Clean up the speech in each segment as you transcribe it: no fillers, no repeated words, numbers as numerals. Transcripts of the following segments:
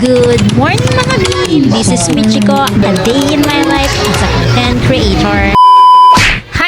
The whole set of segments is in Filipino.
Good morning mga bean! This is Michiko, a day in my life as a content creator.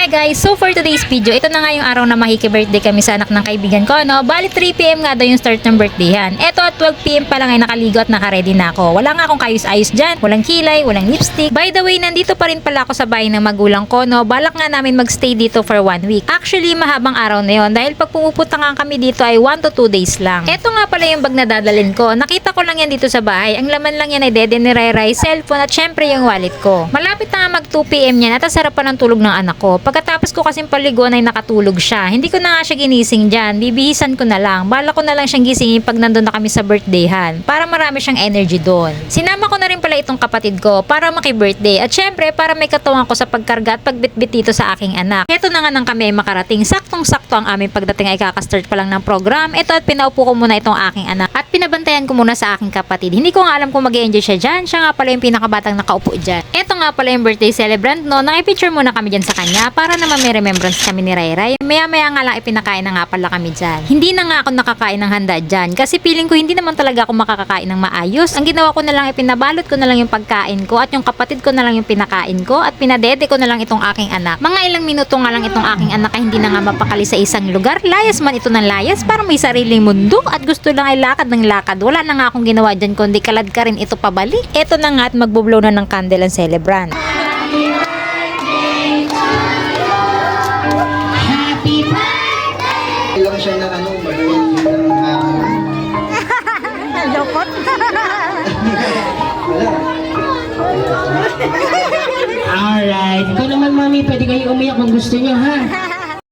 Hi guys! So for today's video, ito na nga yung araw na makiki-birthday kami sa anak ng kaibigan ko, no? Bali 3 PM nga daw yung start ng birthdayhan. Eto at 12 PM pa lang ay nakaligo at nakaready na ako. Wala nga akong kayos-ayos dyan, walang kilay, walang lipstick. By the way, nandito pa rin pala ako sa bahay ng magulang ko, no? Balak nga namin magstay dito for 1 week. Actually, mahabang araw na yon dahil pag pumupunta nga kami dito ay 1 to 2 days lang. Eto nga pala yung bag na dadalhin ko. Nakita ko lang yan dito sa bahay. Ang laman lang yan ay dede ni Rai, cellphone at syempre yung wallet ko. Malapit na nga mag 2 PM yan at sarap pa ng tulog ng anak ko. Pagkatapos ko kasing paliguan ay nakatulog siya. Hindi ko na nga siya ginising dyan. Bibihisan ko na lang. Bala ko na lang siyang gisingin pag nandun na kami sa birthdayhan. Para marami siyang energy doon. Sinama ko na rin pala itong kapatid ko para maki-birthday. At syempre para may katuwang ko sa pagkarga at pagbitbit dito sa aking anak. Ito na nga nang kami ay makarating. Saktong-sakto ang aming pagdating ay kakastart pa lang ng program. Ito at pinaupo ko muna itong aking anak. At pinabantayan ko muna sa aking kapatid. Hindi ko nga alam kung mag-enjoy siya dyan. Siya nga pala yung pinakabatang nakaupo dyan. Ito nga pala yung birthday celebrant, no? Nakipicture muna kami dyan sa kanya para naman may remembrance kami ni Rai. Maya-maya nga lang ipinakain na nga pala kami dyan. Hindi na nga ako nakakain ng handa dyan kasi feeling ko hindi naman talaga ako makakakain ng maayos. Ang ginawa ko na lang ipinabalot ko na lang yung pagkain ko at yung kapatid ko na lang yung pinakain ko at pinadede ko na lang itong aking anak. Mga ilang minuto nga lang itong aking anak ay hindi na nga mapakali sa isang lugar. Layas man ito ng layas, parang may sariling mundo at gusto lang ay lakad ng lakad. Wala na nga akong ginawa dyan kundi kalad ka rin ito pabalik. Ito na nga at magbublow na ng candle ang celebrant. Lang siya ng ano, magaling ng Lokot. Alright. Ikaw naman, mami, pwede kayo umiyak kung gusto niyo, ha?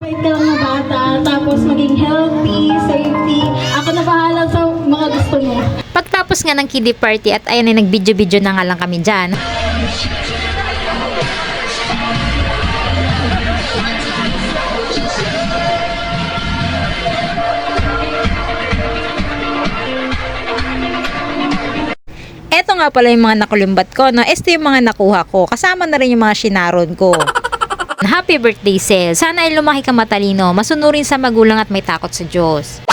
Wait ka lang na bata, tapos maging healthy, safety. Ako na bahala sa mga gusto mo. Pagtapos nga ng kiddie party at ayan ay nag-video-video na nga lang kami dyan. Eto nga pala yung mga nakulimbat ko, no? Ito yung mga nakuha ko. Kasama na rin yung mga shinaron ko. Happy birthday, Sel. Sana ay lumaki ka matalino, masunurin sa magulang at may takot sa Diyos.